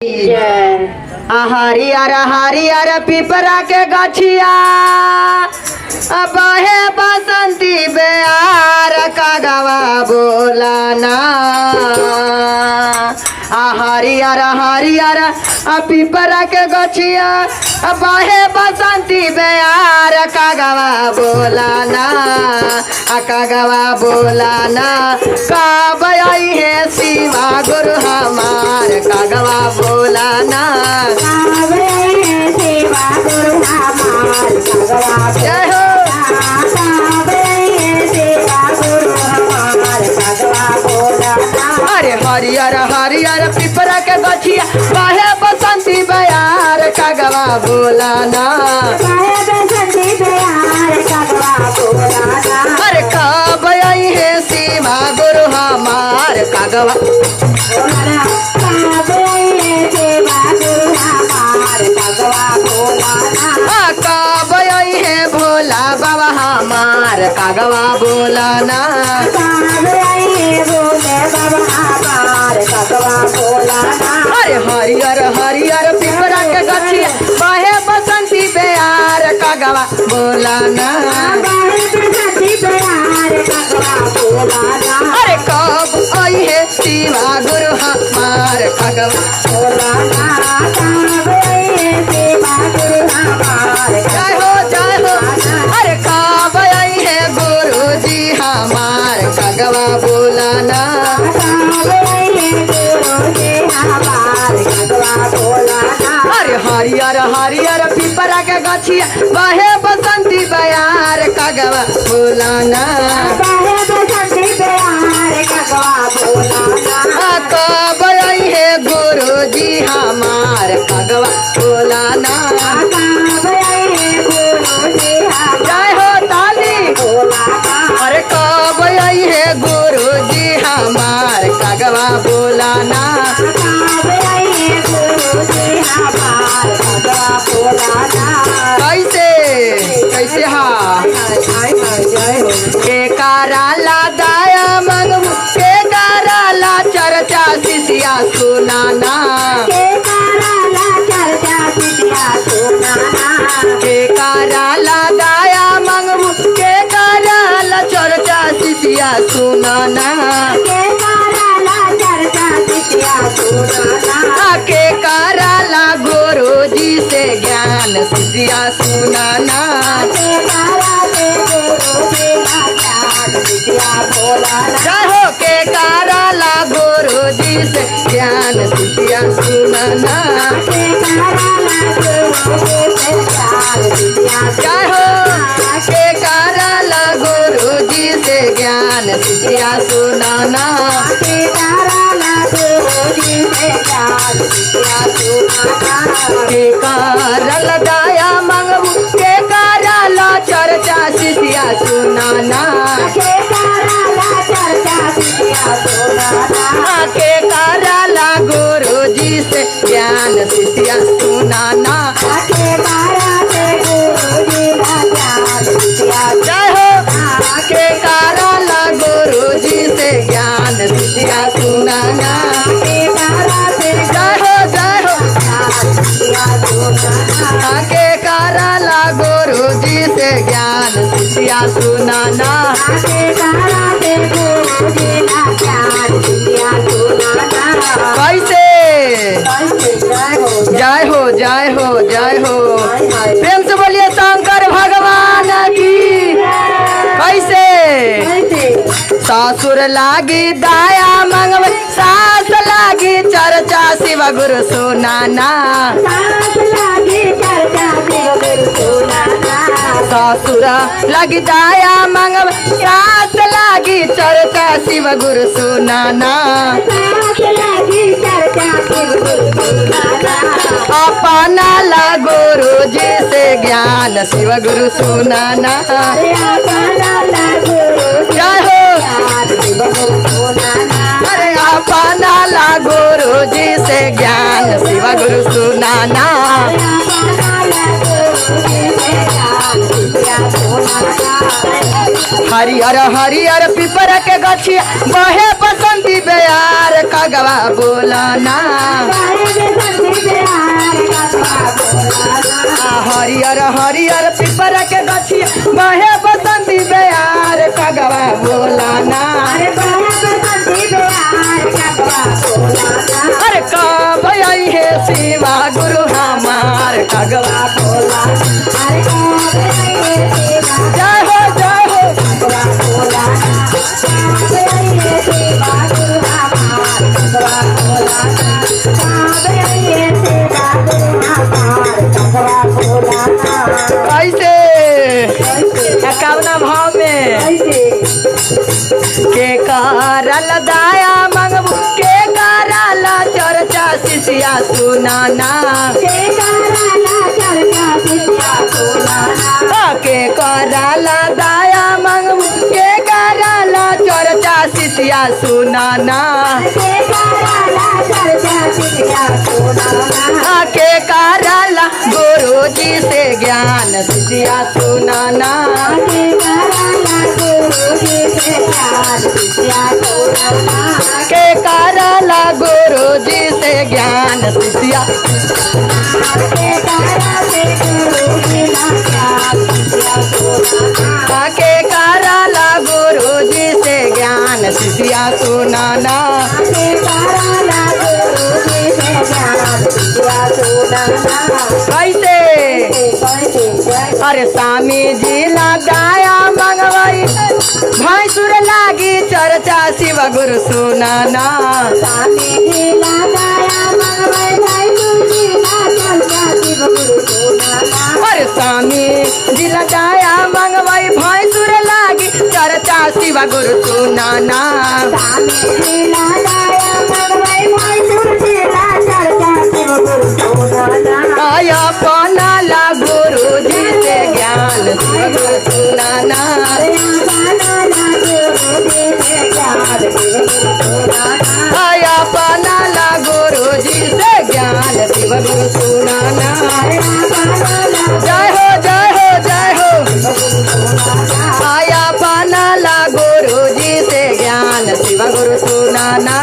हरियर हरियर पिपरा के गछिया बहे बसंती बेयार कागवा बोलाना। हरियर हरियर पिपरा के गछिया बहे बसंती बेयार कागवा बोलाना। कागवा बोलाना कब आई है शिवा गुरु हमार कागवा बोलाना। कब आई है शिवा गुरु हमार कागवा जय हो। कब आई है शिवा गुरु हमार कागवा बोलाना। अरे हरियर हरियर पिपरा के गछिया बाहे बसंती बयार कागवा बोलाना। बाहे बसंती बयार कागवा बोलाना। अरे कब आई है शिवा गुरु हमार कागवा बोलाना। कब आई है शिवा गुरु हमार कागवा बोलाना। कब आई है भोला बाबा हमार कागवा बोलाना। कब आई है भोले बाबा हमार कागवा बोलाना। अरे हरियर हरियर पिपरा के गछिया बाहे बसंती बेयार कागवा बोलाना। अरे कब आई है शिवा गुरु हमार कागवा बोलाना। जय हो जय हो। अरे कब आई है गुरु जी हमार कागवा बोलाना। अरे हरियर हरियर पिपरा के गछिया बाहे बसंती बयार कागवा बोलाना। कब आई है गुरु जी हमार कागवा बोलाना। जय हो ताली। अरे कब आई है गुरु जी हमार कागवा बोलाना। कैसे कैसे के कराला दाया मंगू के कराला चर्चा शिष्या सुनाना। के कराला दाया मंगू के कराला चर्चा शिष्या सुनाना। के कराला गुरु जी से ज्ञान शिष्या सुनाना। जय हो। के कराला गुरु जी से ज्ञान शिष्या सुनाना। जय हो। के कराला गुरु जी से ज्ञान शिष्या सुनाना। के करल दया मंगू के करल चर्चा शिष्या सुनाना। के करल गुरु जी से ज्ञान शिष्या सुनाना। जय हो। के करल गुरु जी से ज्ञान शिष्या सुनाना। जय हो जय हो। के कराला गुरु जी से ज्ञान शिष्या सुनाना। कैसे जय हो जय हो जय हो। प्रेम से बोलिए शंकर भगवान की। कैसे ससुर लागी दाया मंगवे सास लागी चर्चा शिव गुरु सुनाना। ससुर लागी दाया मंगवे सास लागी चर्चा शिव गुरु सुनाना। अपना ला गुरु जी से ज्ञान शिव गुरु सुनाना। जय हो। अरे अपना ला गुरु जी से ज्ञान शिव गुरु सुनाना। हरियर हरियर पिपर के गछिया बहे बसंती बेयार कागवा बोलाना। हरियर हरियर पिपर के गछिया बहे बसंती बेयार कगवा बोला ना अरे बहे बसंती बेयार कगवा बोला ना अरे कब आई है शिवा गुरु हमार कगवा बोला अरे कब आई है शिवा जय हो कगवा बोला कब आई है शिवा गुरु हमार कगवा बोला कब आई है शिवा गुरु हमार कगवा बोला कैसे एकावना भाव में के करल दाया मंगबू के करल चर्चा शिष्या सुनाना के करला चर्चा शिष्या सुनाना के करल दाया मंगबू के करल चर्चा शिष्या सुनाना के करला चर्चा शिष्या सुनाना के करल गुरु जी से ज्ञान शिष्या सुनाना के करला गुरु जी से ज्ञान शिष्या सुनाना के करल गुरु जी से ज्ञान शिष्या के करला गुरु जी से ज्ञान शिष्या सुनाना के करल गुरु जी से ज्ञान शिष्या सुनाना के करला गुरु जी से ज्ञान शिष्या सुनाना कैसे अरे स्वामी जी लगाया मंगवाई भैंसुर लागी चर्चा शिव गुरु सुनाना स्वामी जी लगाया मंगवाई भैंसुर जी चर्चा शिव गुरु सुनाना अरे स्वामी जी लगाया मंगवाई भैंसुर लागी चर्चा शिव गुरु सुनाना स्वामी जी लगाया मंगवाई भैंसुर जी चर्चा शिव गुरु सुनाना आया पनाला गुरु जी से ज्ञान शिव गुरु सुनाना आया पनाला गुरु जी से ज्ञान शिव गुरु सुनाना जय हो जय हो जय हो आया पनाला गुरु जी से ज्ञान शिव गुरु सुनाना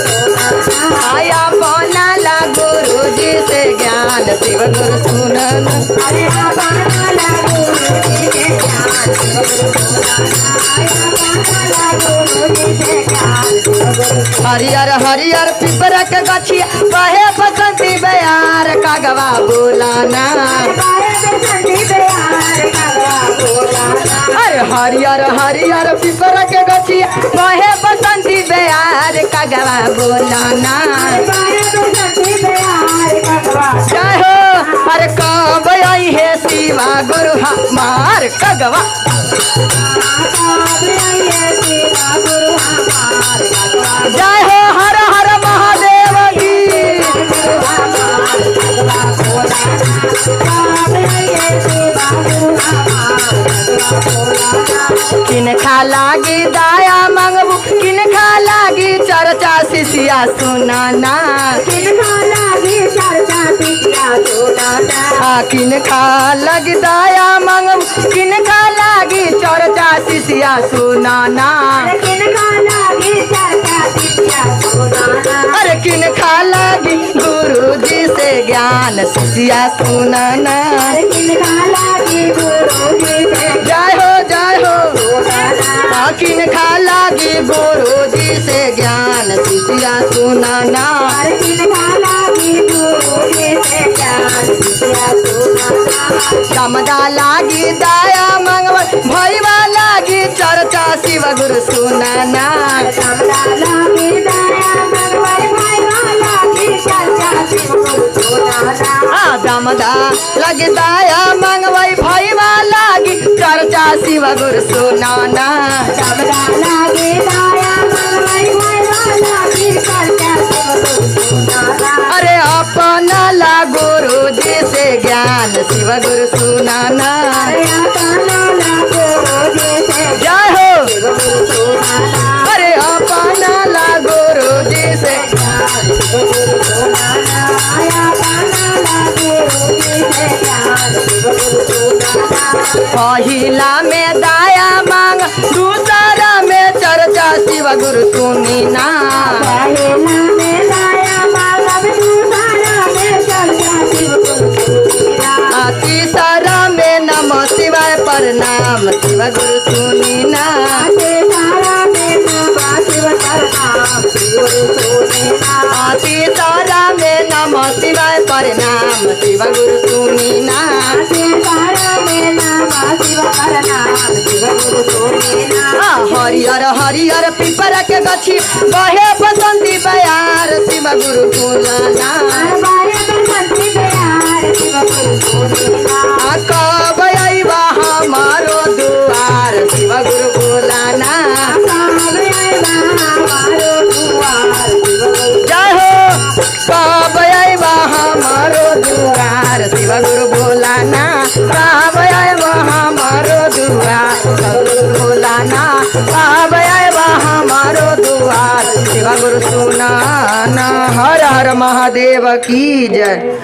आया पनाला गुरु जी से ज्ञान शिव गुरु सुनाना हरियर हरियर पिपर के गछिया बहे बसंती बेयार कगवा बोलाना अरे हरियर हरियर पिपर के गछिया बहे बसंती बेयार कगवा बोलाना जय हो अरे कब आई है शिवा गुरु हमार कगवा जय हो हर हर महादेव की किन खा लागी दाया मंगबू किन खा लागी चर्चा शिष्या सुनाना किन खा लगी दाया मंगबू किन खा लागी चर्चा शिष्या सुनाना अरे किन खा लागी गुरु जी से ज्ञान शिष्या सुनाना जय हो जय हो किन खा लागी गुरु जी से ज्ञान शिष्या सुनाना समदा लागी दाया मंगवा भैया लागी चर्चा शिव गुरु सुनाना दमदा लगी दाया मंगवाई भैया लागी चर्चा शिव गुरु सुनाना अरे अपना ला गुरु जी से ज्ञान शिव गुरु सुनाना जय हो अरे अपना ला गुरु जी से पहिला में दाया मांग दूसरा में चर्चा शिव गुरु सुनी ना गुरु सुनी ना सीताराम में नमः शिव प्रणाम गुरु सुनीना सीताराम में नमः शिवाय प्रणाम शिव गुरु सुनी ना सीताराम में नमः शिव प्रणाम शिव गुरु सुनीना हरियर हरियर पिपर के गछी बहे बसंती बयार शिव गुरु बोलाना बारे बसंती बयार शिव गुरु सुनीना कब अइबा हमारो दुआर शिव गुरु बोलाना जय हो कब अइबा हमारो दुआर शिव गुरु बोलाना कब अइबा हमारो दुआर शिव गुरु बोलाना कब अइबा हमारो दुआर शिव गुरु सुनाना। हर हर महादेव की जय।